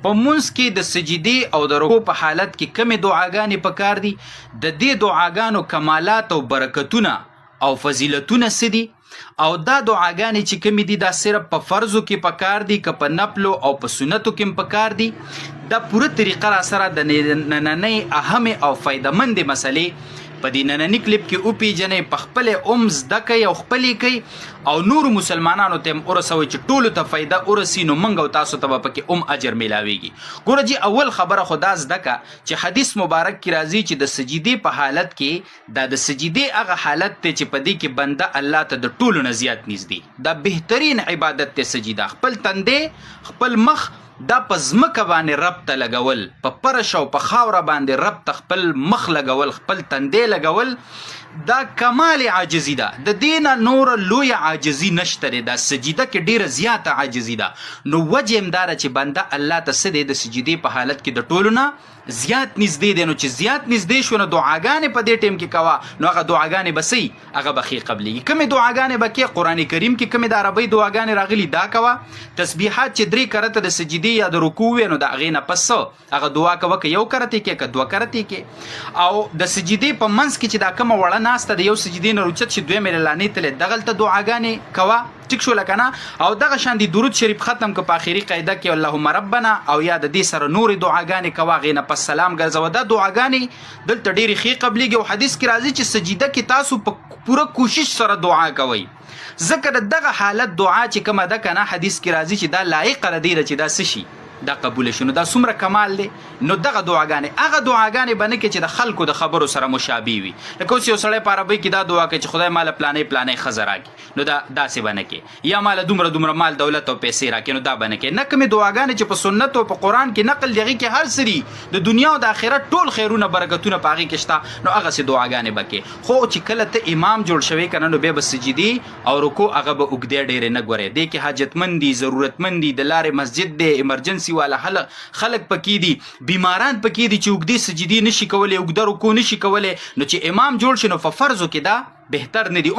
په مونځ کې د سجدې او د رکوع په حالت کې کمې دعاګانې پکار دي. د دې دعاګانو کمالات او برکتونه او فضیلتونه څه دي او دا دعاګانې چې کمې دي دا صرف په فرضو کې پکار دي که په نفلو او په سنتو کې پکار دي. دا پوره طریقه را سره د نننۍ اهمې او فایدهمندې مسلې په دې ننني کلیپ کې وپېژنئ، په خپلې زده کوئ او خپلې کوئ او نورو مسلمانانو ته هم ورسوئ چې ټولو ته فایده ورسي، نو موږ او تاسو ته به پکې اجر میلاویږي. ګوره جي اول خبره خو دا زده که چې حدیث مبارک کې راځي چې د سجدې په حالت کې دا د سجدې هغه حالت دی چې په دې کې بنده الله ته د ټولو نه زیات نږدې، دا بهترین عبادت دی سجده. خپل تندې خپل مخ دا په ځمکه باندې رب ته لګول، په پرش او په خاوره باندې رب ته خپل مخ لګول، خپل تندې لګول، دا کمال عاجزی ده. د دینه نور لوی عاجزی نشته ده. دا سجده کې ډیره زیاته عاجزی ده. نو وجه همداره چې بنده الله ته څه دی د سجدې په حالت کې د ټولو نه زیات نږدې دی. نو چې زیات نږدې شو نو دعاګانې په دې ټیم کې کوه، نو هغه دعاګانې به څه هغه به ښې قبلېږي. کومې دعاګانې به کې قرآن کریم کې کومې د عربۍ دعاګانې راغلي دا کوه. تسبیحات چې 3 کرته د سجدې یا د رکوع وي نو د هغې نه پس هغه دعا کوه، که 1 کرتې کې که 2 کرتې کې. او د سجدې په منځ کې چې دا کومه وړه ناسته د یو سجدې نه روچت شي 2 مې لانې تلې دغلته دعاګانې کوه، ټیک شو لکه نه. او دغه شان دی درود شریف ختم که په آخري قاعده کې اللهم ربنا او یا د دې سره نورې دعاګانې کوه، هغې نه پس سلام ګرځوه. دا دعاګانې دلته ډېرې ښې قبلېږي. او حدیث کې راځي چې سجده کې تاسو په پوره کوشش سره دعا کوئ، ځکه د دغه حالت دعا چې کومه ده که نه حدیث کې راځي چې دا لایقه ده دی چې دا څه شي دا قبول شي. نو دا څومره کمال دی. نو دغه دعاګانې هغه دعاګانې به نه کې چې د خلکو د خبرو سره مشابه وي. لکه اوس یو سړی په عربۍ کې دا دعا کوي چې خدای ماله پلانې پلانې ښځه راکړي، نو دا داسې به نه کې، یا ماله دومره دومره مال دولت او پیسې راکړي، نو دا به نه کې. نه کومې دعاګانې چې په سنت او په قرآن کې نقل دي هغې کې هر څه دي، د دنیا او د آخرت ټول خیرونه برکتونه په هغې کې شته، نو هغسې دعاګانې به کې. خو چې کله ته امام جوړ شوی که نه نو بیا به سجدې او رکوع هغه به اوږدې ډېرې نه ګورې. دې کې حاجتمند دي، ضرورتمند دي، د لارې مسجد دی، ایمرجنسي والا خلک پکې دي، بیماران پکې دي چې اوږدې سجدې نشي کولی، اوږده رکوع نشي کولی. نو چې امام جوړ شي نو په فرضو کې دا بهتر نه دي.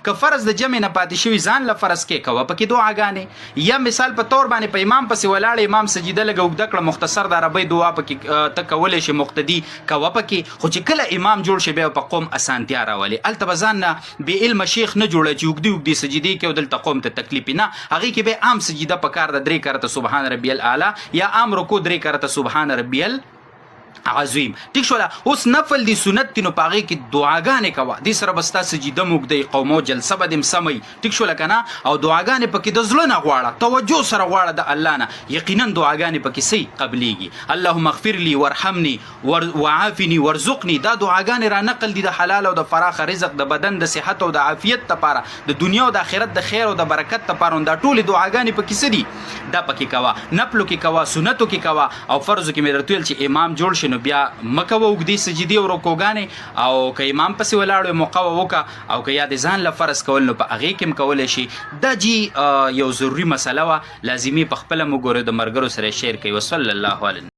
که فرض د جمع نه پاتې شوي ځان له فرض کې کوه پکې دعاګانې، یا مثال په طور باندې په امام پسې ولاړ امام سجده لږه اوږده کړه مختصر د عربۍ دعا پکې ته کولی شي مقتدي کوه پکې. خو چې کله امام جوړ شي بیا په قوم اسانتیا راولي. هلته به ځان نه بې علمه شیخ نه جوړه چې اوږدې اوږدې سجدې کې او دلته قوم ته تکلیف نه، هغې کې بیا عام سجده پکار ده 3 کرته سبحان ربي الاعلی، یا عام رکوع 3 کرته سبحان ربي عظیم. ټیک شو. اوس نفل دی سنت دی نو په هغې کې دعاګانې کوه، دې سره به ستا سجده موږدی قومو جلسه به دې سمئ. ټیک شو لکه نه. او دعاګانې پکې د زړه نه غواړه، توجه سره غواړه د الله نه، یقینا دعاګانې پکې صحیح قبلېږي. اللهم اغفر لي وارحمني وعافني وارزقني، دا دعاګانې را نقل دي د حلال او د فراخ رزق، د بدن د صحت او د عافیت لپاره، د دنیا او د آخرت د خیر او د برکت لپاره. دا ټولې دعاګانې پکې څه دي دا پکې کوه، نفلو کې کوه، سنتو کې کوه. او فرضو کې مې درته ویل چې امام جوړ شي نو بیا مکه و اوږدې سجدې او رکوګانې، او که امام پسې ولاړ موقع وکړه، او که یا د ځان له فرض کول نو په هغې کې هم کولی شي. دا جي یو ضروري مسله وه، لازمي په خپله مو ګورئ، د ملګرو سره یې شیر کوئ. وصلی الله علی